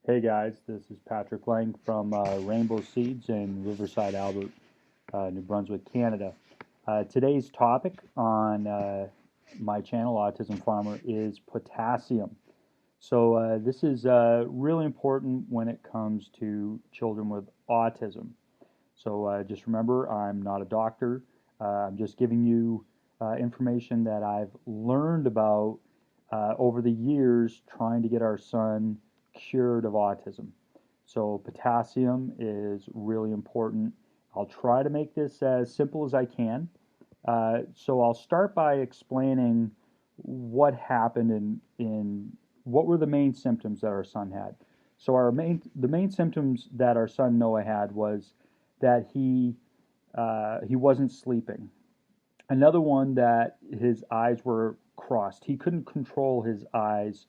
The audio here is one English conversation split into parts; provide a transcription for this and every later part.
Hey guys, this is Patrick Lang from Rainbow Seeds in Riverside, Albert, New Brunswick, Canada. Today's topic on my channel, Autism Farmer, is potassium. This is really important when it comes to children with autism. Just remember, I'm not a doctor. I'm just giving you information that I've learned about over the years trying to get our son cured of autism. So potassium is really important. I'll try to make this as simple as I can. I'll start by explaining what happened in what were the main symptoms that our son had. The main symptoms that our son Noah had was that he wasn't sleeping. Another one that his eyes were crossed. He couldn't control his eyes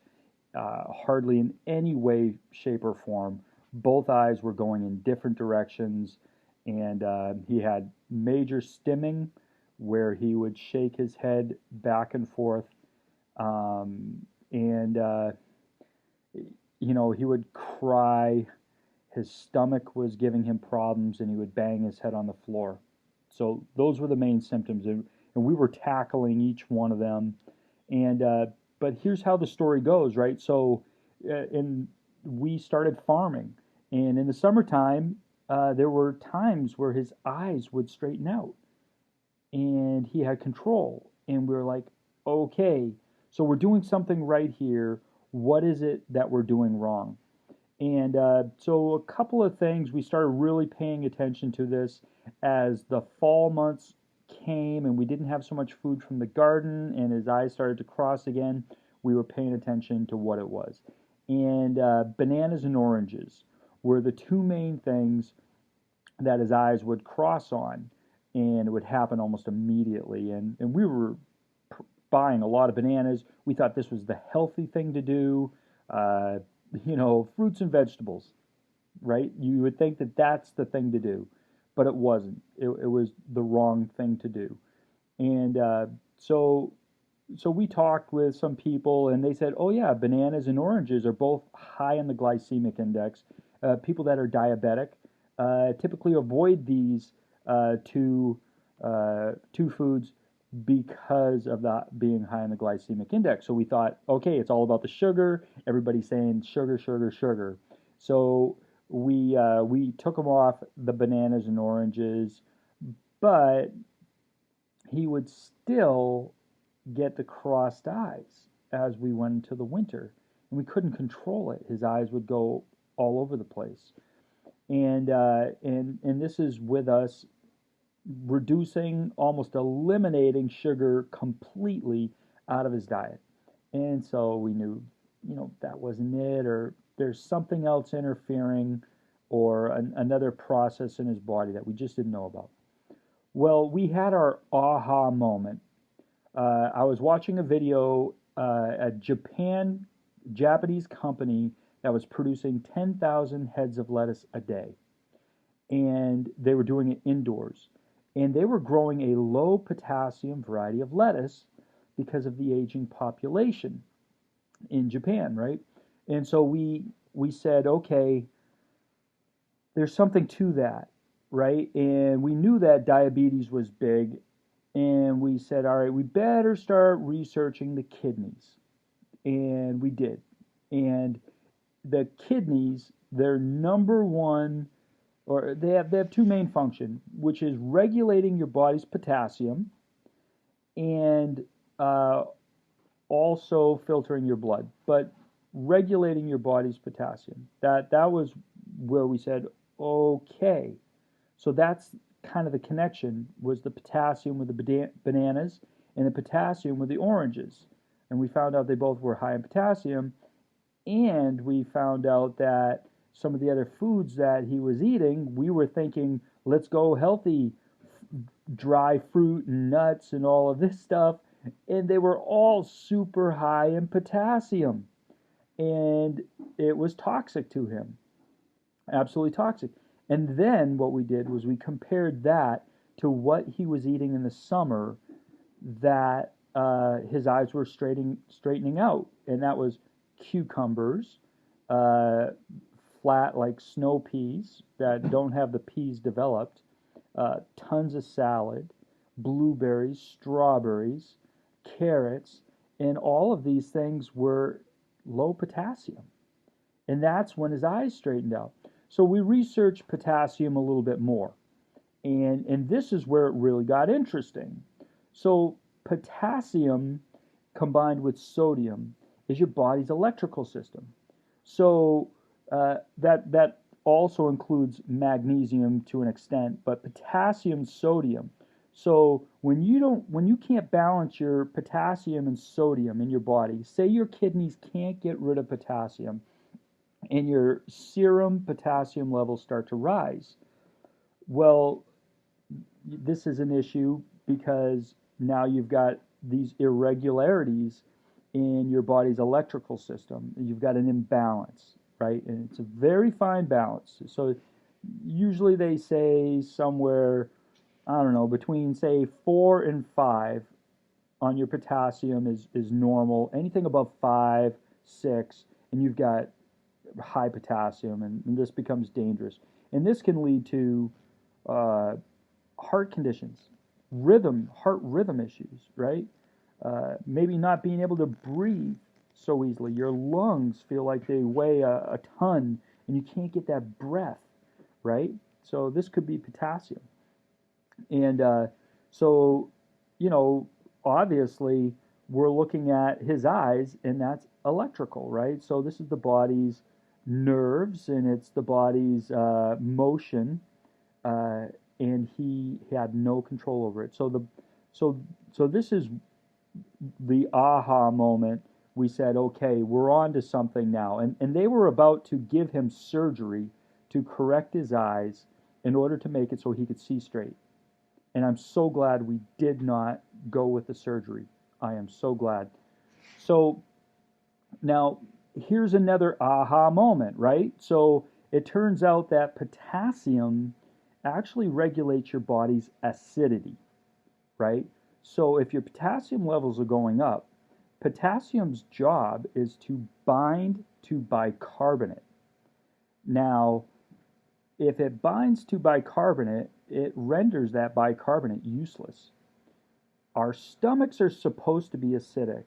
hardly in any way, shape, or form. Both eyes were going in different directions, and he had major stimming where he would shake his head back and forth. And he would cry. His stomach was giving him problems, and he would bang his head on the floor. So those were the main symptoms, and we were tackling each one of them. And but here's how the story goes, right? And we started farming, and in the summertime, there were times where his eyes would straighten out, and he had control. And we were like, okay, so we're doing something right here. What is it that we're doing wrong? And so a couple of things, we started really paying attention to this as the fall months came and we didn't have so much food from the garden and his eyes started to cross again. We were paying attention to what it was. And bananas and oranges were the two main things that his eyes would cross on, and it would happen almost immediately. And we were buying a lot of bananas. We thought this was the healthy thing to do. Fruits and vegetables, right? You would think that that's the thing to do, but it wasn't. It was the wrong thing to do. And so we talked with some people, and they said, "Oh yeah, bananas and oranges are both high in the glycemic index. People that are diabetic typically avoid these two foods because of that being high in the glycemic index." So we thought, okay, it's all about the sugar. Everybody's saying sugar, sugar, sugar. So we took him off the bananas and oranges, but he would still get the crossed eyes as we went into the winter, and we couldn't control it. His eyes would go all over the place, and this is with us reducing, almost eliminating sugar completely out of his diet. And so we knew, that wasn't it, or there's something else interfering, or another process in his body that we just didn't know about. Well, we had our aha moment. I was watching a video, a Japanese company that was producing 10,000 heads of lettuce a day, and they were doing it indoors. And they were growing a low potassium variety of lettuce because of the aging population in Japan, right? And so we said, okay, there's something to that, right? And we knew that diabetes was big, and we said, all right, we better start researching the kidneys. And we did. And the kidneys, their number one, or they have two main functions, which is regulating your body's potassium and also filtering your blood, but regulating your body's potassium. That was where we said, okay, so that's kind of the connection, was the potassium with the bananas and the potassium with the oranges. And we found out they both were high in potassium, and we found out that some of the other foods that he was eating, we were thinking, let's go healthy, dry fruit and nuts and all of this stuff, and they were all super high in potassium, and it was toxic to him, absolutely toxic. And then what we did was we compared that to what he was eating in the summer, that his eyes were straightening out, and that was cucumbers, flat like snow peas that don't have the peas developed, tons of salad, blueberries, strawberries, carrots, and all of these things were low potassium. And that's when his eyes straightened out. So we researched potassium a little bit more. And this is where it really got interesting. So potassium combined with sodium is your body's electrical system. So that also includes magnesium to an extent, but potassium, sodium. So when you can't balance your potassium and sodium in your body, say your kidneys can't get rid of potassium, and your serum potassium levels start to rise. Well, this is an issue because now you've got these irregularities in your body's electrical system. You've got an imbalance, right? And it's a very fine balance. So usually they say somewhere, I don't know, between say 4 and 5 on your potassium is normal. Anything above 5, 6, and you've got high potassium, and this becomes dangerous. And this can lead to heart conditions, heart rhythm issues, right? Maybe not being able to breathe so easily. Your lungs feel like they weigh a ton, and you can't get that breath, right? So this could be potassium. And so, obviously, we're looking at his eyes, and that's electrical, right? So this is the body's nerves, and it's the body's motion, and he had no control over it. So this is the aha moment. We said, okay, we're on to something now. And they were about to give him surgery to correct his eyes in order to make it so he could see straight. And I'm so glad we did not go with the surgery. I am so glad. So now here's another aha moment, right? So it turns out that potassium actually regulates your body's acidity, right? So if your potassium levels are going up, potassium's job is to bind to bicarbonate. Now, if it binds to bicarbonate, it renders that bicarbonate useless. Our stomachs are supposed to be acidic,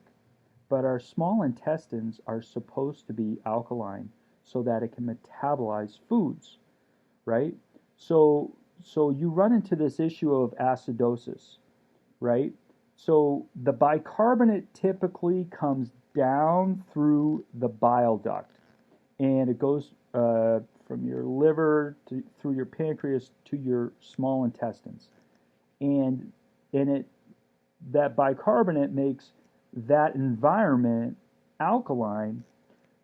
but our small intestines are supposed to be alkaline so that it can metabolize foods, right? So you run into this issue of acidosis, right? So the bicarbonate typically comes down through the bile duct, and it goes from your liver through your pancreas to your small intestines, and that bicarbonate makes that environment alkaline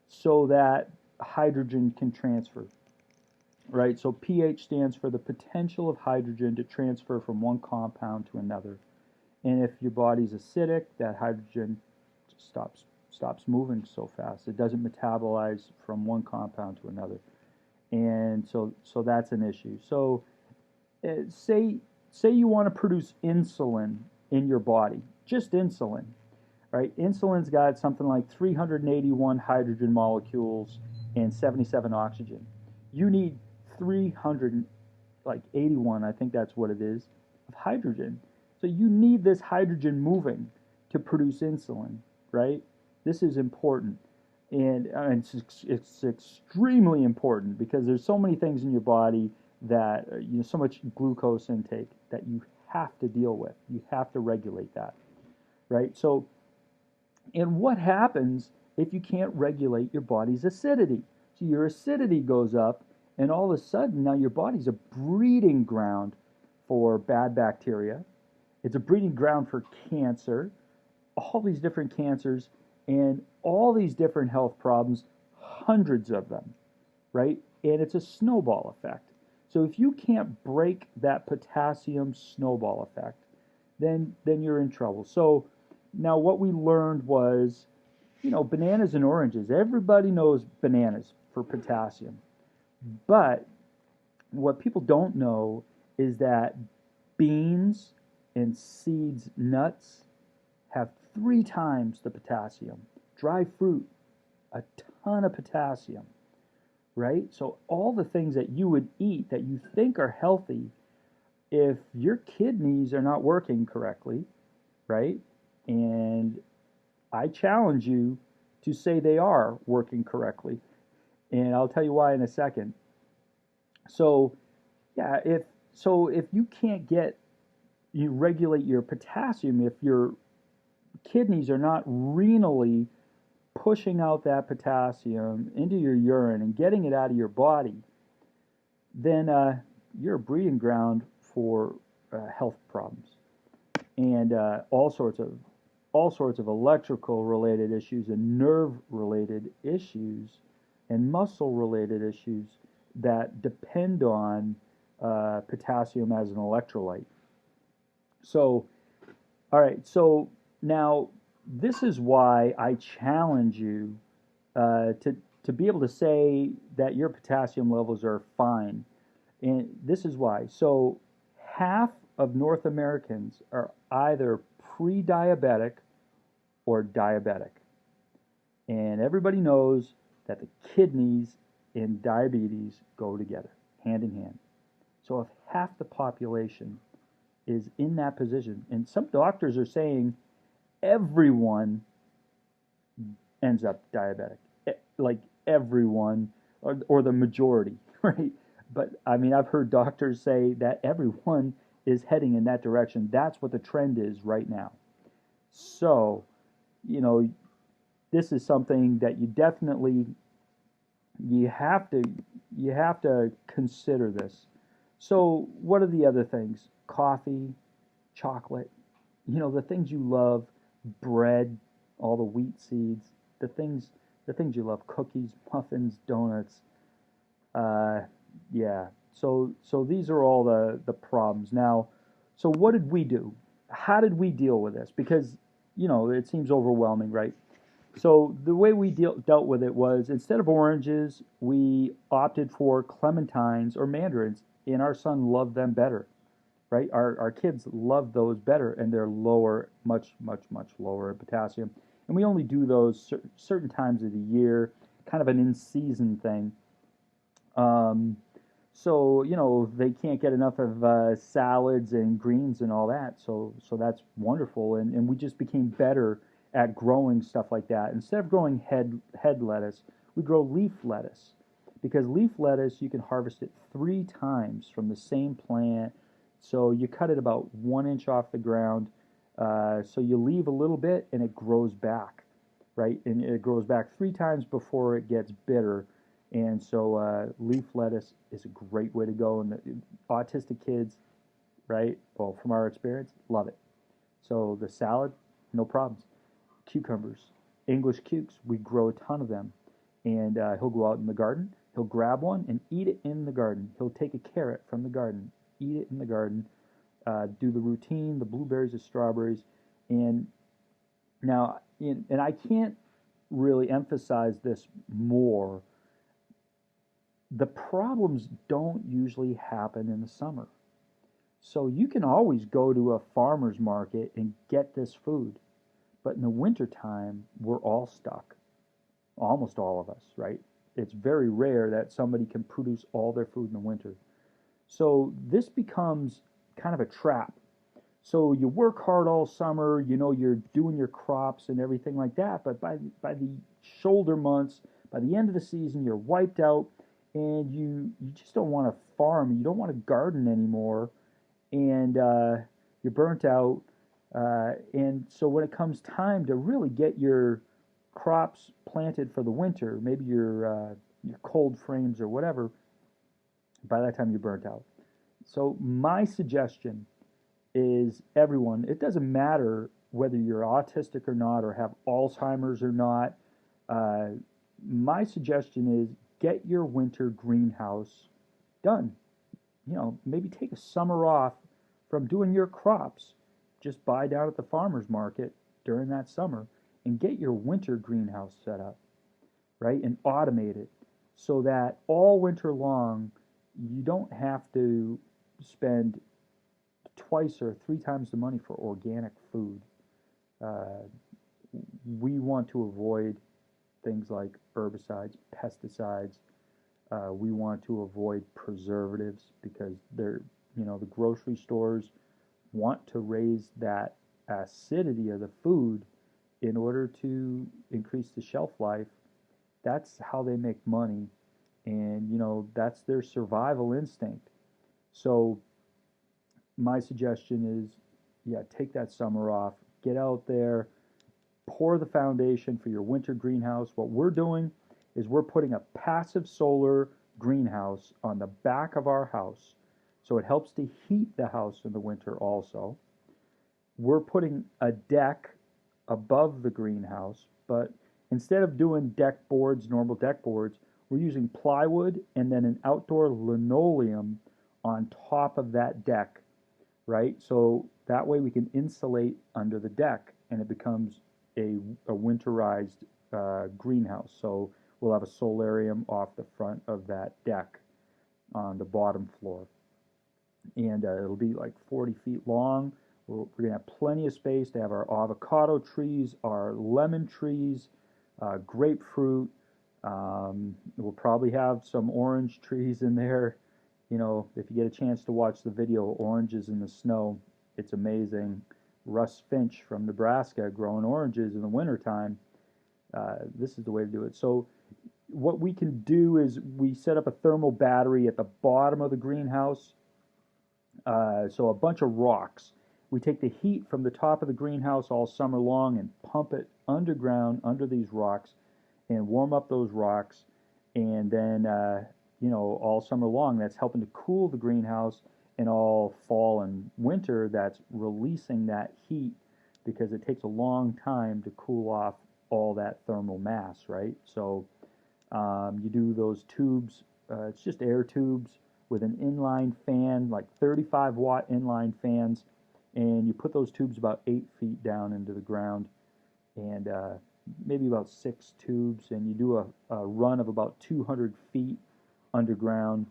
so that hydrogen can transfer, right? So pH stands for the potential of hydrogen to transfer from one compound to another. And if your body's acidic, that hydrogen stops moving so fast. It doesn't metabolize from one compound to another. And so that's an issue. So say you want to produce insulin in your body, just insulin, right? Insulin's got something like 381 hydrogen molecules and 77 oxygen. You need 381, I think that's what it is, of hydrogen. So you need this hydrogen moving to produce insulin, right? This is important. And it's extremely important because there's so many things in your body that, so much glucose intake that you have to deal with. You have to regulate that, right? So, and what happens if you can't regulate your body's acidity? So your acidity goes up, and all of a sudden now your body's a breeding ground for bad bacteria. It's a breeding ground for cancer, all these different cancers, and all these different health problems, hundreds of them, right? And it's a snowball effect. So if you can't break that potassium snowball effect, then you're in trouble. So now what we learned was, bananas and oranges. Everybody knows bananas for potassium. But what people don't know is that beans and seeds, nuts, have 3 times the potassium. Dry fruit, a ton of potassium, right? So all the things that you would eat that you think are healthy, if your kidneys are not working correctly, right? And I challenge you to say they are working correctly. And I'll tell you why in a second. So, yeah, if you can't get you regulate your potassium, if your kidneys are not renally pushing out that potassium into your urine and getting it out of your body, then you're a breeding ground for health problems and all sorts of electrical related issues and nerve related issues and muscle related issues that depend on potassium as an electrolyte. So, all right, so now this is why I challenge you to be able to say that your potassium levels are fine. And this is why. So, half of North Americans are either pre diabetic or diabetic. And everybody knows that the kidneys and diabetes go together, hand in hand. So, if half the population is in that position, and some doctors are saying everyone ends up diabetic, like everyone, or the majority, right? But I mean, I've heard doctors say that everyone is heading in that direction. That's what the trend is right now. So, you know, this is something that you definitely you have to you have to consider this. So, what are the other things? Coffee, chocolate, the things you love, bread, all the wheat seeds, the things you love, cookies, muffins, donuts. Uh, yeah. So these are all the problems. Now, so what did we do? How did we deal with this? Because it seems overwhelming, right? So the way we dealt with it was instead of oranges, we opted for clementines or mandarins, and our son loved them better, right? Our kids love those better, and they're lower, much, much, much lower in potassium. And we only do those certain times of the year, kind of an in-season thing. Um, so they can't get enough of salads and greens and all that. So that's wonderful, and we just became better at growing stuff like that. Instead of growing head lettuce, we grow leaf lettuce, because leaf lettuce you can harvest it 3 times from the same plant. So you cut it about 1 inch off the ground. So you leave a little bit, and it grows back, right? And it grows back 3 times before it gets bitter. And so leaf lettuce is a great way to go. And the autistic kids, right? Well, from our experience, love it. So the salad, no problems. Cucumbers, English cukes, we grow a ton of them. And he'll go out in the garden, he'll grab one and eat it in the garden. He'll take a carrot from the garden, eat it in the garden, do the routine, the blueberries, the strawberries. And now, and I can't really emphasize this more, the problems don't usually happen in the summer. So you can always go to a farmer's market and get this food. But in the wintertime, we're all stuck. Almost all of us, right? It's very rare that somebody can produce all their food in the winter. So this becomes kind of a trap. So you work hard all summer, you're doing your crops and everything like that, but by the shoulder months, by the end of the season, you're wiped out, and you just don't want to farm, you don't want to garden anymore, and you're burnt out. And so when it comes time to really get your crops planted for the winter, maybe your cold frames or whatever, by that time you're burnt out. So my suggestion is, everyone, it doesn't matter whether you're autistic or not, or have Alzheimer's or not. Uh, my suggestion is, get your winter greenhouse done. Maybe take a summer off from doing your crops. Just buy down at the farmer's market during that summer and get your winter greenhouse set up, right? And automate it so that all winter long you don't have to spend twice or 3 times the money for organic food. Uh, we want to avoid things like herbicides, pesticides, We want to avoid preservatives because they're, the grocery stores want to raise that acidity of the food in order to increase the shelf life. That's how they make money, and that's their survival instinct. So my suggestion is, yeah, take that summer off, get out there, pour the foundation for your winter greenhouse. What we're doing is we're putting a passive solar greenhouse on the back of our house, so it helps to heat the house in the winter also. We're putting a deck above the greenhouse, but instead of doing deck boards, normal deck boards, we're using plywood and then an outdoor linoleum on top of that deck, right? So that way we can insulate under the deck and it becomes a winterized greenhouse. So we'll have a solarium off the front of that deck on the bottom floor. And it'll be like 40 feet long. We're going to have plenty of space to have our avocado trees, our lemon trees, grapefruit. We'll probably have some orange trees in there. If you get a chance to watch the video, Oranges in the Snow, it's amazing. Russ Finch from Nebraska growing oranges in the wintertime. This is the way to do it. So what we can do is we set up a thermal battery at the bottom of the greenhouse. So a bunch of rocks. We take the heat from the top of the greenhouse all summer long and pump it underground under these rocks and warm up those rocks. And then, all summer long, that's helping to cool the greenhouse. And all fall and winter, that's releasing that heat because it takes a long time to cool off all that thermal mass, right? So you do those tubes. It's just air tubes with an inline fan, like 35-watt inline fans, and you put those tubes about 8 feet down into the ground, and maybe about 6 tubes, and you do a run of about 200 feet underground,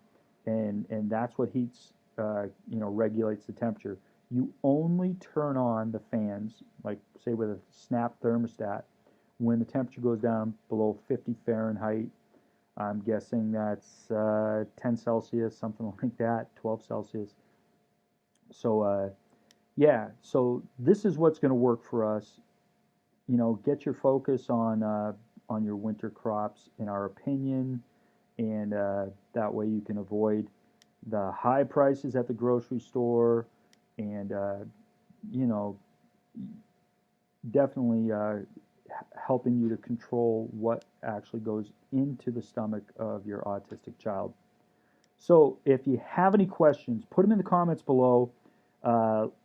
and that's what heats, regulates the temperature. You only turn on the fans, like say with a snap thermostat, when the temperature goes down below 50 Fahrenheit. I'm guessing that's 10 Celsius, something like that, 12 Celsius. So, yeah, so this is what's going to work for us. Get your focus on your winter crops, in our opinion, and that way you can avoid the high prices at the grocery store, and definitely helping you to control what actually goes into the stomach of your autistic child. So if you have any questions, put them in the comments below.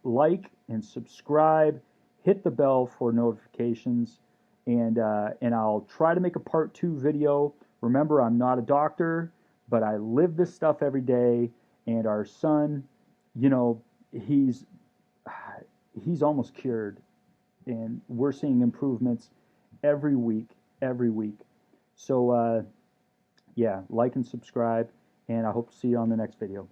Like and subscribe, hit the bell for notifications, and I'll try to make a part 2 video. Remember, I'm not a doctor, but I live this stuff every day, and our son, he's almost cured, and we're seeing improvements every week. So, yeah, like and subscribe, and I hope to see you on the next video.